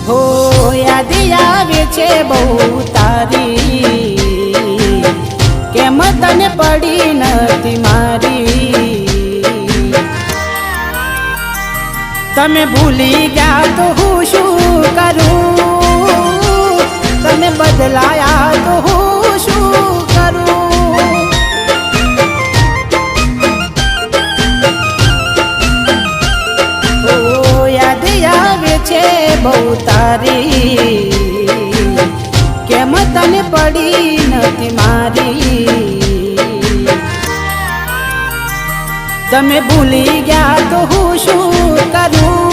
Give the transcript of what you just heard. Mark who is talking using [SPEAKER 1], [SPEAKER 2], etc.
[SPEAKER 1] હો યાદ આવે છે બહુ તારી, કેમ તને પડી નથી મારી। તમે ભૂલી ગયા તો હું શું કરું, તમે બદલાયા તો હું શું કરું। ઓ યાદ આવે છે બહુ તારી, કેમ તને પડી નથી મારી। તમે ભૂલી ગયા તો હું શું કરું,